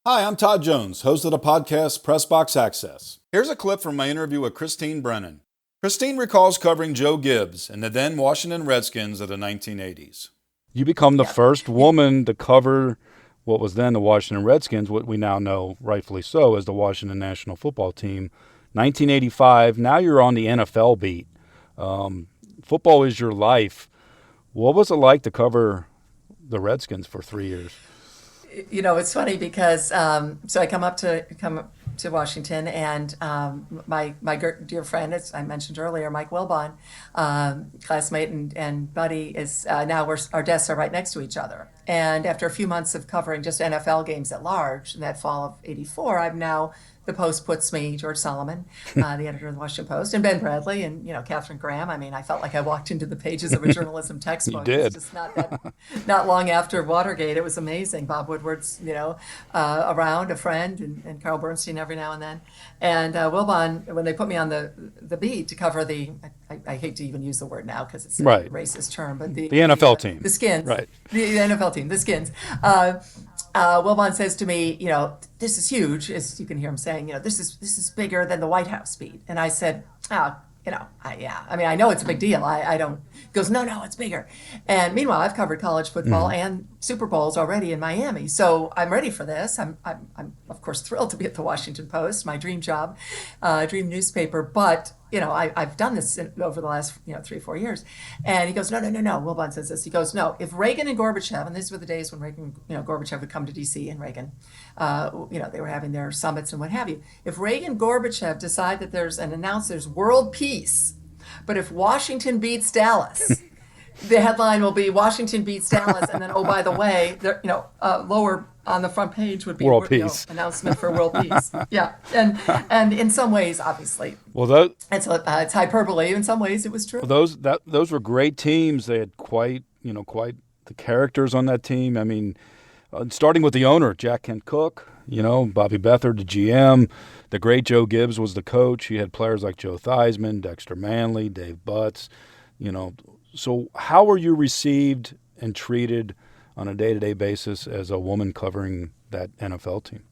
Hi, I'm Todd Jones, host of the podcast Press Box Access. Here's a clip from my interview with Christine Brennan. Christine recalls covering Joe Gibbs and the then Washington Redskins of the 1980s. You become the first woman to cover what was then the Washington Redskins, what we now know, rightfully so, as the Washington National Football Team. 1985, now you're on the NFL beat. Football is your life. What was it like to cover the Redskins for 3 years? You know, it's funny because so I come up to Washington, and dear friend, as I mentioned earlier, Mike Wilbon, classmate and buddy, is now our desks are right next to each other. And after a few months of covering just NFL games at large in that fall of '84, I'm now, the Post puts me, George Solomon, the editor of the Washington Post, and Ben Bradley, and Catherine Graham. I mean, I felt like I walked into the pages of a journalism textbook. You did. It's just not long after Watergate. It was amazing. Bob Woodward's around, a friend, and Carl Bernstein every now and then. And Wilbon, when they put me on the beat to cover I hate to even use the word now because it's a racist term, but the NFL team, the Skins, right? The NFL team, the Skins. Wilbon says to me, this is huge, as you can hear him saying, this is bigger than the White House beat. And I said, I know it's a big deal. I don't. He goes, no, it's bigger. And meanwhile, I've covered college football and Super Bowls already in Miami, so I'm ready for this. I'm of course thrilled to be at the Washington Post, my dream job, dream newspaper. But I've done this over the last 3-4 years. And he goes, no. Wilbon says this. He goes, no. If Reagan and Gorbachev, and these were the days when Reagan, Gorbachev would come to D.C. and Reagan, they were having their summits and what have you. If Reagan and Gorbachev decide that there's world peace, but if Washington beats Dallas, the headline will be Washington beats Dallas, and then, oh, by the way, lower on the front page would be world peace announcement for world peace. Yeah, and in some ways, obviously, it's hyperbole. In some ways, it was true. Well, those were great teams. They had quite the characters on that team. I mean, starting with the owner, Jack Kent Cooke. Bobby Beathard, the GM. The great Joe Gibbs was the coach. You had players like Joe Theismann, Dexter Manley, Dave Butts. So how were you received and treated on a day-to-day basis as a woman covering that NFL team?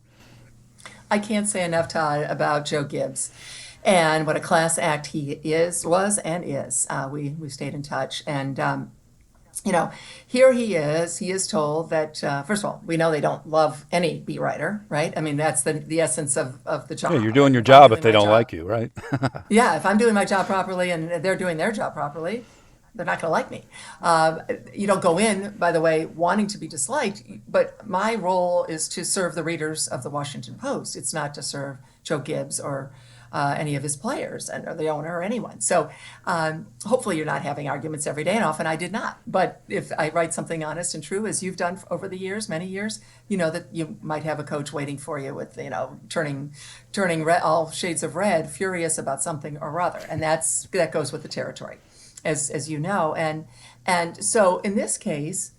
I can't say enough, Todd, about Joe Gibbs and what a class act he was and is. We stayed in touch, and here he is. He is told that, first of all, we know they don't love any beat writer, right? I mean, that's the essence of the job. Yeah, you're doing your job if they don't like you, right? Yeah, if I'm doing my job properly and they're doing their job properly, they're not going to like me. You don't go in, by the way, wanting to be disliked, but my role is to serve the readers of the Washington Post. It's not to serve Joe Gibbs or any of his players or the owner or anyone. So hopefully you're not having arguments every day, and often I did not. But if I write something honest and true, as you've done over the years, many years, you know that you might have a coach waiting for you with, turning red, all shades of red, furious about something or other. And that goes with the territory, as you know. And so in this case,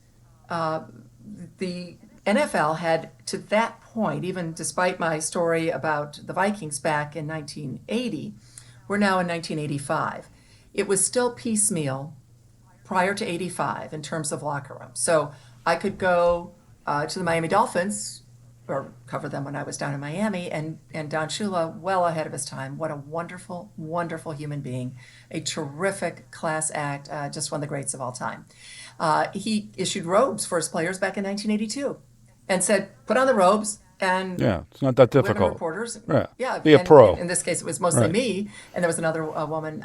the NFL had, to that point, even despite my story about the Vikings back in 1980, we're now in 1985. It was still piecemeal prior to 85 in terms of locker room. So I could go to the Miami Dolphins, or cover them when I was down in Miami, and Don Shula, well ahead of his time. What a wonderful, wonderful human being. A terrific class act, just one of the greats of all time. He issued robes for his players back in 1982 and said, put on the robes. And yeah, it's not that difficult. Women reporters, yeah, be a pro. In this case, it was mostly me, and there was another woman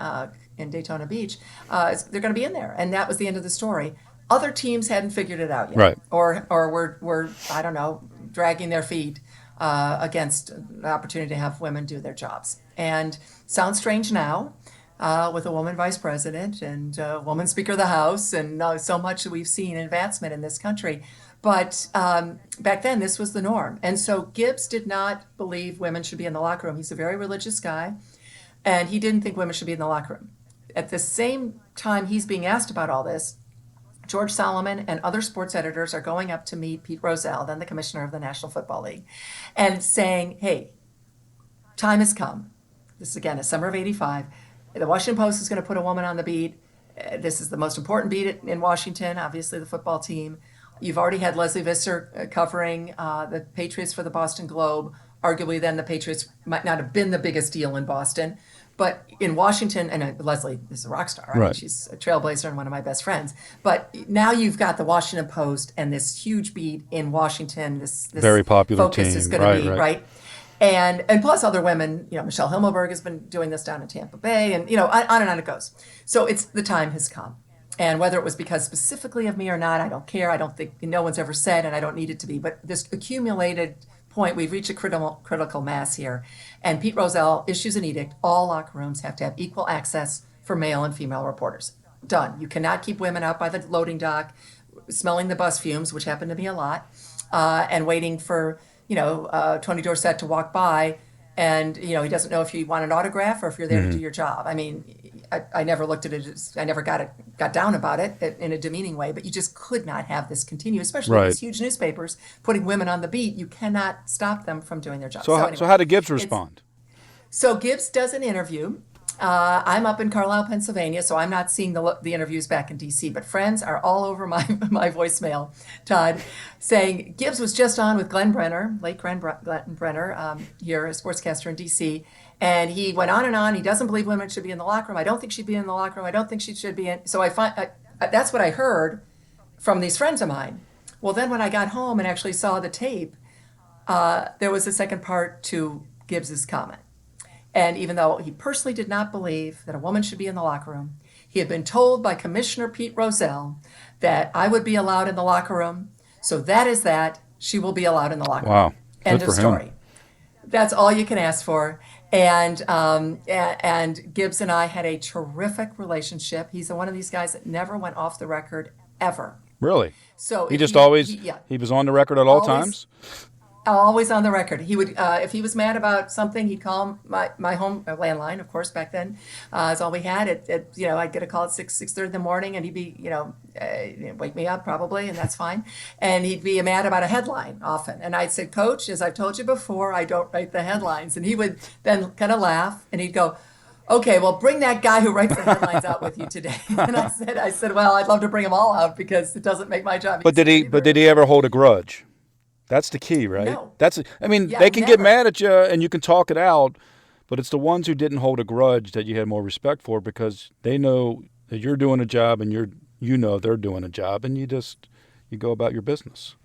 in Daytona Beach. They're going to be in there, and that was the end of the story. Other teams hadn't figured it out yet, right? Or were I don't know, dragging their feet against the opportunity to have women do their jobs. And sounds strange now, with a woman vice president and a woman Speaker of the House, and so much that we've seen advancement in this country. But back then, this was the norm. And so Gibbs did not believe women should be in the locker room. He's a very religious guy, and he didn't think women should be in the locker room. At the same time he's being asked about all this, George Solomon and other sports editors are going up to meet Pete Rozelle, then the commissioner of the National Football League, and saying, hey, time has come. This is, again, a summer of 85. The Washington Post is going to put a woman on the beat. This is the most important beat in Washington, obviously the football team. You've already had Leslie Visser covering the Patriots for the Boston Globe. Arguably, then the Patriots might not have been the biggest deal in Boston. But in Washington, and Leslie is a rock star. I mean, she's a trailblazer and one of my best friends. But now you've got the Washington Post and this huge beat in Washington. This very popular focus team. Is going to be right. And plus other women. Michelle Himmelberg has been doing this down in Tampa Bay, and on and on it goes. So the time has come. And whether it was because specifically of me or not, I don't care. I don't think no one's ever said, and I don't need it to be. But this accumulated point, we've reached a critical mass here. And Pete Rozelle issues an edict. All locker rooms have to have equal access for male and female reporters. Done. You cannot keep women out by the loading dock, smelling the bus fumes, which happen to be a lot, and waiting for, Tony Dorsett to walk by. And, he doesn't know if you want an autograph or if you're there to do your job. I mean, I never looked at it as, I never got down about it in a demeaning way, but you just could not have this continue, especially with these huge newspapers putting women on the beat. You cannot stop them from doing their job. So how did Gibbs respond? So Gibbs does an interview. I'm up in Carlisle, Pennsylvania, so I'm not seeing the interviews back in D.C., but friends are all over my voicemail, Todd, saying Gibbs was just on with Glenn Brenner, late Glenn Brenner, here, a sportscaster in D.C., and he went on and on. He doesn't believe women should be in the locker room. I don't think she'd be in the locker room. I don't think she should be in. So that's what I heard from these friends of mine. Well, then when I got home and actually saw the tape, there was a second part to Gibbs's comment. And even though he personally did not believe that a woman should be in the locker room, he had been told by Commissioner Pete Rozelle that I would be allowed in the locker room. So that is that. She will be allowed in the locker room. Wow. End of story. That's all you can ask for. And Gibbs and I had a terrific relationship. He's one of these guys that never went off the record ever. Really? So he just he was on the record at all times? Always on the record. He would, if he was mad about something, he'd call my home landline. Of course, back then, is all we had. I'd get a call at 6:30 in the morning, and he'd be, wake me up probably, and that's fine. And he'd be mad about a headline often, and I'd say, Coach, as I've told you before, I don't write the headlines. And he would then kind of laugh, and he'd go, okay, well, bring that guy who writes the headlines out with you today. And I said, well, I'd love to bring them all out because it doesn't make my job easy. But did he ever hold a grudge? That's the key, right? No. They can get mad at you and you can talk it out, but it's the ones who didn't hold a grudge that you had more respect for because they know that you're doing a job and they're doing a job, and you go about your business.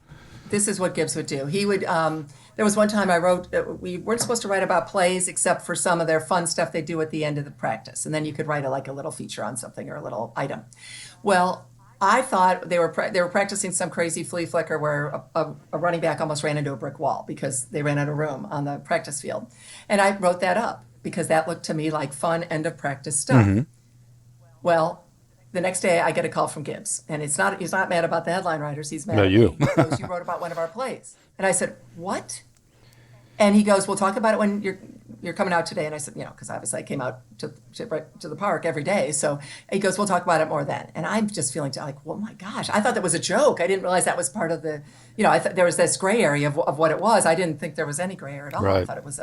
This is what Gibbs would do. He would. There was one time I wrote. We weren't supposed to write about plays except for some of their fun stuff they do at the end of the practice, and then you could write a little feature on something or a little item. Well, I thought they were practicing some crazy flea flicker where a running back almost ran into a brick wall because they ran out of room on the practice field. And I wrote that up because that looked to me like fun end of practice stuff. Mm-hmm. Well, the next day I get a call from Gibbs, and he's not mad about the headline writers. He's mad at me. He goes, you wrote about one of our plays. And I said, what? And he goes, we'll talk about it when you're coming out today. And I said, because obviously I came out to the park every day. So he goes, we'll talk about it more then. And I'm just feeling like, well, my gosh, I thought that was a joke. I didn't realize that was part of the, I thought there was this gray area of what it was. I didn't think there was any gray area at all. Right. I thought it was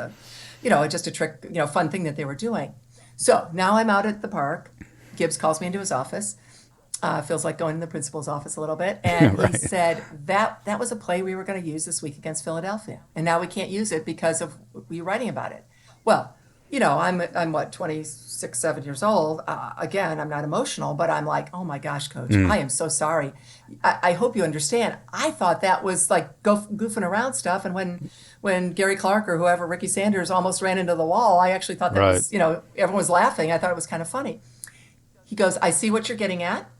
just a trick, fun thing that they were doing. So now I'm out at the park. Gibbs calls me into his office. Feels like going to the principal's office a little bit. And right. He said, that was a play we were going to use this week against Philadelphia. And now we can't use it because of you writing about it. Well, I'm what, 26, 7 years old. Again, I'm not emotional, but I'm like, oh my gosh, Coach, I am so sorry. I hope you understand. I thought that was like goofing around stuff. And when Gary Clark or whoever, Ricky Sanders, almost ran into the wall, I actually thought that was, everyone was laughing. I thought it was kind of funny. He goes, I see what you're getting at.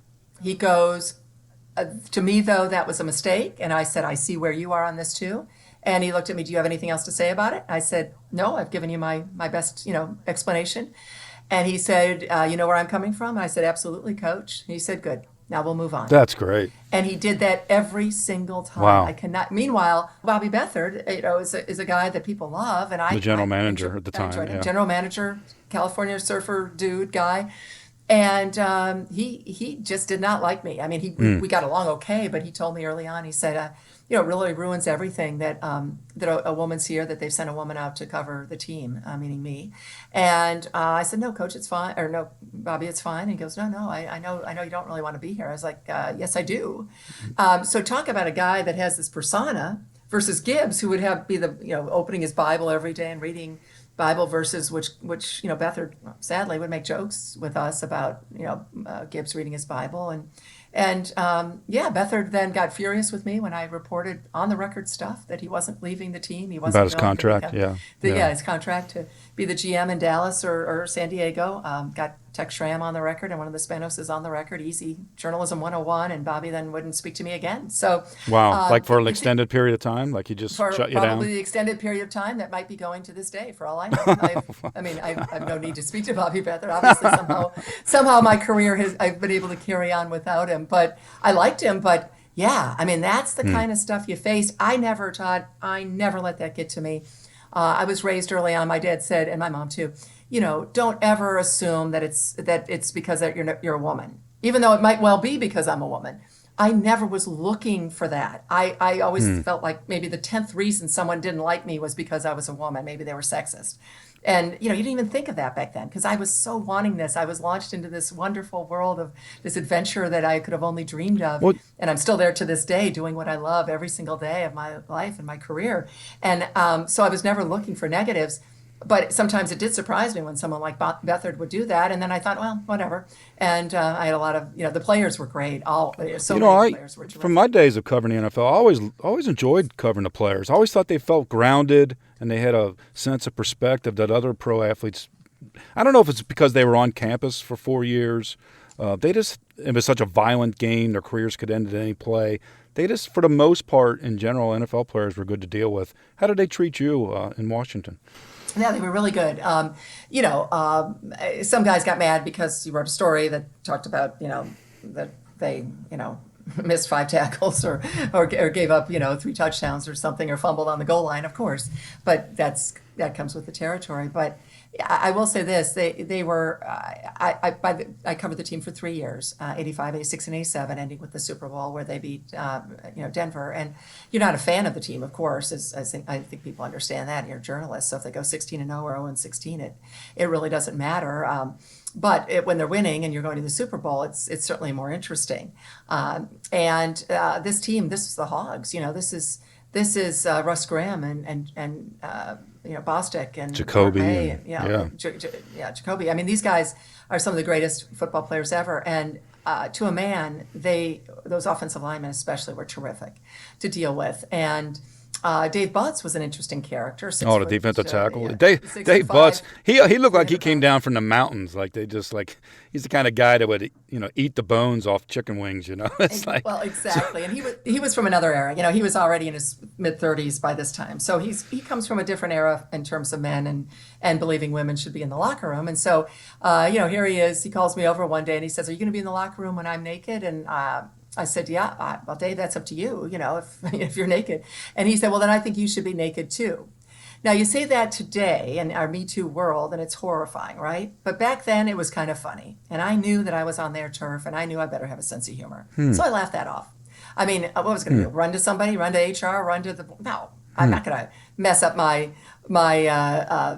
He goes, to me, though, that was a mistake. And I said, I see where you are on this, too. And he looked at me, do you have anything else to say about it? I said, no, I've given you my best, explanation. And he said, you know where I'm coming from? And I said, absolutely, Coach. And he said, good. Now we'll move on. That's great. And he did that every single time. Wow. I cannot. Meanwhile, Bobby Beathard, is a guy that people love. And the general manager at the time. Yeah. General manager, California surfer dude guy. And he just did not like me. I mean, we got along okay, but he told me early on, he said, it really ruins everything that a woman's here, that they've sent a woman out to cover the team, meaning me. And I said, no, coach, it's fine. Or no, Bobby, it's fine. And he goes, no, I know you don't really want to be here. I was like, yes, I do. So talk about a guy that has this persona versus Gibbs, who would be opening his Bible every day and reading Bible verses, which Beathard sadly would make jokes with us about Gibbs reading his Bible, and Beathard then got furious with me when I reported on the record stuff that he wasn't leaving the team. He wasn't about his contract, his contract to be the GM in Dallas or San Diego. Got Tex Schramm on the record, and one of the Spanos is on the record. Easy journalism 101, and Bobby then wouldn't speak to me again. So wow, like for an extended period of time, like he just shut you down. Probably the extended period of time that might be going to this day, for all I know. I have no need to speak to Bobby Beathard. Obviously, somehow my career I've been able to carry on without him. But I liked him. But yeah, that's the kind of stuff you face. I never let that get to me. I was raised early on. My dad said, and my mom too, don't ever assume that it's because that you're a woman, even though it might well be because I'm a woman. I never was looking for that. I always felt like maybe the 10th reason someone didn't like me was because I was a woman. Maybe they were sexist. And, you didn't even think of that back then, because I was so wanting this. I was launched into this wonderful world of this adventure that I could have only dreamed of. Well, and I'm still there to this day, doing what I love every single day of my life and my career. And so I was never looking for negatives. But sometimes it did surprise me when someone like Beathard would do that. And then I thought, well, whatever. And I had a lot of, the players were great. Many players were terrific. From my days of covering the NFL, I always enjoyed covering the players. I always thought they felt grounded and they had a sense of perspective that other pro athletes, I don't know if it's because they were on campus for 4 years. It was such a violent game. Their careers could end at any play. They just, for the most part, in general, NFL players were good to deal with. How did they treat you in Washington? Yeah, they were really good. Some guys got mad because you wrote a story that talked about, that they, missed 5 tackles or gave up, 3 touchdowns or something, or fumbled on the goal line, of course. But that comes with the territory. But I will say this: they were. I covered the team for 3 years, 85, 86, and 87, ending with the Super Bowl where they beat Denver. And you're not a fan of the team, of course. I think people understand that. And you're journalists, so if they go 16-0 or 0-16, it really doesn't matter. But when they're winning and you're going to the Super Bowl, it's certainly more interesting. This team, this is the Hogs. This is Russ Graham and Bostic and Jacoby. Jacoby. These guys are some of the greatest football players ever. And to a man, those offensive linemen especially were terrific to deal with. And Dave Butts was an interesting character. The defensive tackle. Dave Butts. He looked like he came down from the mountains. Like he's the kind of guy that would eat the bones off chicken wings. It's like, well, exactly. And he was from another era. He was already in his mid-30s by this time. So he comes from a different era in terms of men and believing women should be in the locker room. And so here he is. He calls me over one day and he says, "Are you going to be in the locker room when I'm naked?" And I said, "Yeah, well, Dave, that's up to you, if you're naked." And he said, "Well, then I think you should be naked too." Now, you say that today in our Me Too world, and it's horrifying, right? But back then, it was kind of funny. And I knew that I was on their turf, and I knew I better have a sense of humor. So I laughed that off. What was going to do? Run to somebody? Run to HR? Run to the... No, I'm not going to mess up my I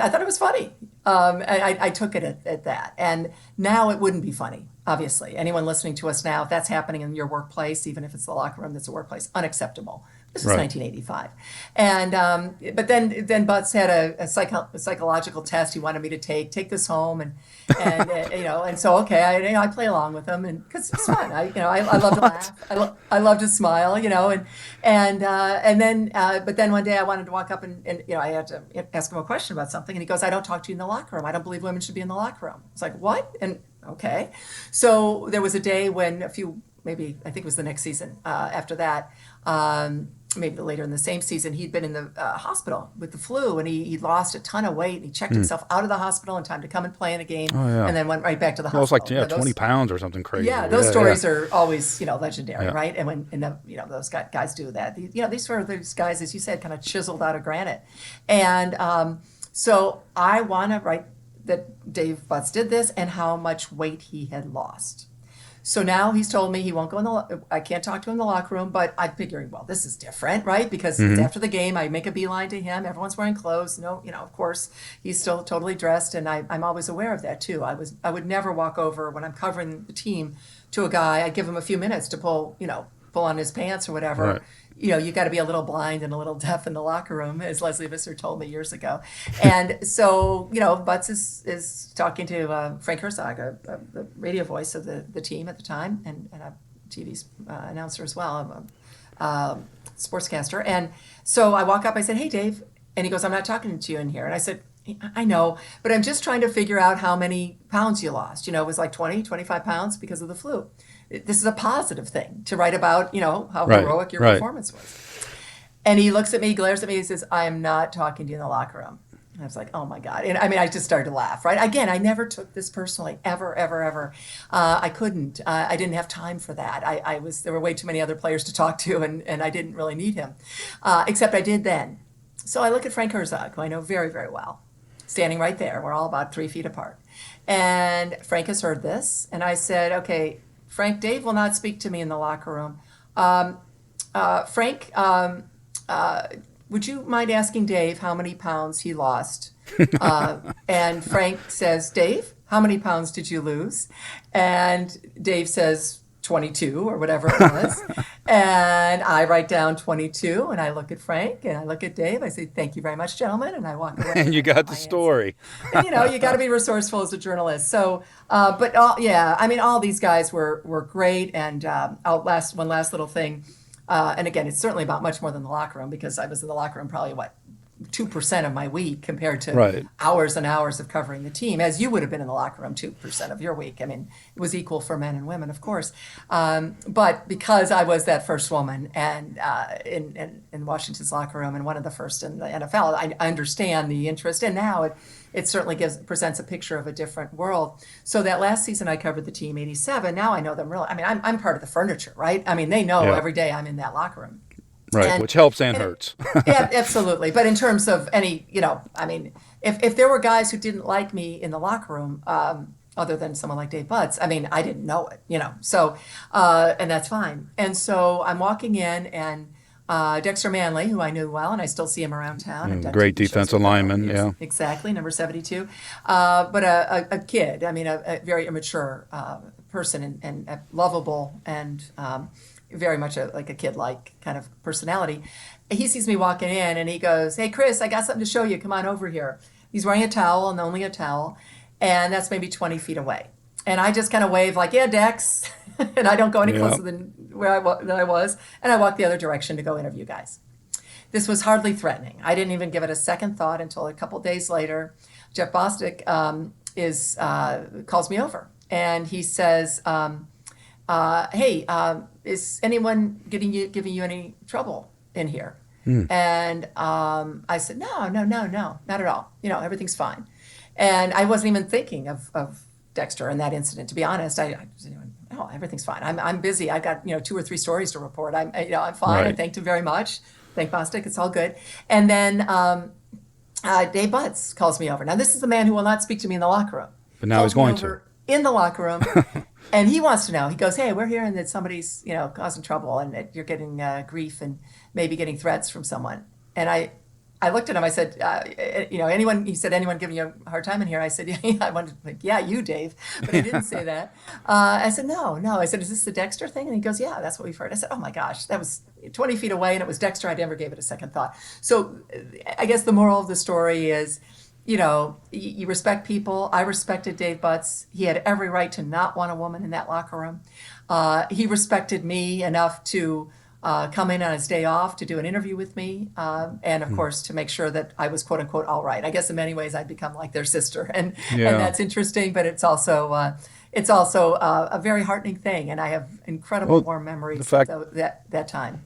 thought it was funny. I took it at that. And now it wouldn't be funny. Obviously, anyone listening to us now, if that's happening in your workplace, even if it's the locker room that's a workplace, unacceptable. This is 1985. And but then Butts had a psychological test he wanted me to take this home, and so okay, I play along with him, and because it's fun. I love to laugh. I love to smile, but then one day I wanted to walk up and I had to ask him a question about something, and he goes, "I don't talk to you in the locker room. I don't believe women should be in the locker room." It's like, what? And okay. So there was a day when I think it was the next season after that, maybe later in the same season, he'd been in the hospital with the flu, and he lost a ton of weight, and he checked himself out of the hospital in time to come and play in a game, and then went right back to the hospital. It was like 20 pounds or something crazy. Yeah, those stories are always legendary, right? And when those guys do that, these were those guys, as you said, kind of chiseled out of granite. And so I want to write that Dave Butts did this and how much weight he had lost. So now he's told me he won't go in I can't talk to him in the locker room, but I'm figuring, well, this is different, right? Because it's after the game, I make a beeline to him. Everyone's wearing clothes. No, of course, he's still totally dressed, and I'm always aware of that too. I would never walk over when I'm covering the team to a guy. I give him a few minutes to pull on his pants or whatever. Right. You got to be a little blind and a little deaf in the locker room, as Leslie Visser told me years ago. And so, Butts is talking to Frank Herzog, the radio voice of the team at the time, and a TV announcer as well, a sportscaster. And so I walk up, I said, "Hey, Dave." And he goes, "I'm not talking to you in here." And I said, "I know, but I'm just trying to figure out how many pounds you lost." It was like 20, 25 pounds because of the flu. This is a positive thing to write about, how heroic your performance was. And he looks at me, glares at me, he says, "I am not talking to you in the locker room." And I was like, oh my God. And I just started to laugh, right? Again, I never took this personally, ever, ever, ever. I couldn't. I didn't have time for that. There were way too many other players to talk to, and I didn't really need him, except I did then. So I look at Frank Herzog, who I know very, very well, standing right there. We're all about 3 feet apart. And Frank has heard this. And I said, "Okay, Frank, Dave will not speak to me in the locker room. Frank, would you mind asking Dave how many pounds he lost?" And Frank says, "Dave, how many pounds did you lose?" And Dave says, 22 or whatever it was. And I write down 22, and I look at Frank and I look at Dave. I say, "Thank you very much, gentlemen." And I walk away. And you got the story. And, you got to be resourceful as a journalist. So, but all these guys were great. And one last little thing. And again, it's certainly about much more than the locker room, because I was in the locker room probably 2% of my week compared to hours and hours of covering the team, as you would have been in the locker room 2% of your week. I mean, it was equal for men and women, of course. But because I was that first woman and in Washington's locker room, and one of the first in the NFL, I understand the interest. And now it certainly presents a picture of a different world. So that last season I covered the team, 87. Now I know them really. I mean, I'm part of the furniture, right? I mean, they know every day I'm in that locker room. Right, which helps and hurts. Yeah, absolutely. But in terms of any, if there were guys who didn't like me in the locker room, other than someone like Dave Butts, I didn't know it, So, and that's fine. And so I'm walking in, and Dexter Manley, who I knew well, and I still see him around town. Great defensive lineman, yeah. Exactly, number 72. But a kid, a very immature person, and lovable, and very much like a kid-like kind of personality. He sees me walking in, and he goes, "Hey, Chris, I got something to show you. Come on over here." He's wearing a towel, and only a towel, and that's maybe 20 feet away. And I just kind of wave like, "Yeah, Dex," and I don't go any closer than where I was, and I walk the other direction to go interview guys. This was hardly threatening. I didn't even give it a second thought until a couple days later. Jeff Bostic calls me over, and he says, "Hey, is anyone giving you any trouble in here?" And I said, no, not at all. Everything's fine. And I wasn't even thinking of Dexter in that incident, to be honest. Everything's fine. I'm busy. I've got 2 or 3 stories to report. I'm fine. Right. I thanked him very much. Thank Bostic. It's all good. And then Dave Butts calls me over. Now, this is the man who will not speak to me in the locker room. But now he's going to. In the locker room. And he wants to know. He goes, "Hey, we're hearing that somebody's, causing trouble, and that you're getting grief and maybe getting threats from someone." And I looked at him. I said, anyone? He said, "Anyone giving you a hard time in here?" I said, "Yeah." I wanted to, "Yeah, you, Dave," but he didn't say that. I said, "No." I said, "Is this the Dexter thing?" And he goes, "Yeah, that's what we've heard." I said, "Oh my gosh, that was 20 feet away, and it was Dexter." I never gave it a second thought. So, I guess the moral of the story is, you respect people. I respected Dave Butts. He had every right to not want a woman in that locker room. He respected me enough to come in on his day off to do an interview with me, and of course to make sure that I was quote unquote all right. I guess in many ways I'd become like their sister, and that's interesting. But it's also a very heartening thing, and I have incredible warm memories of that time.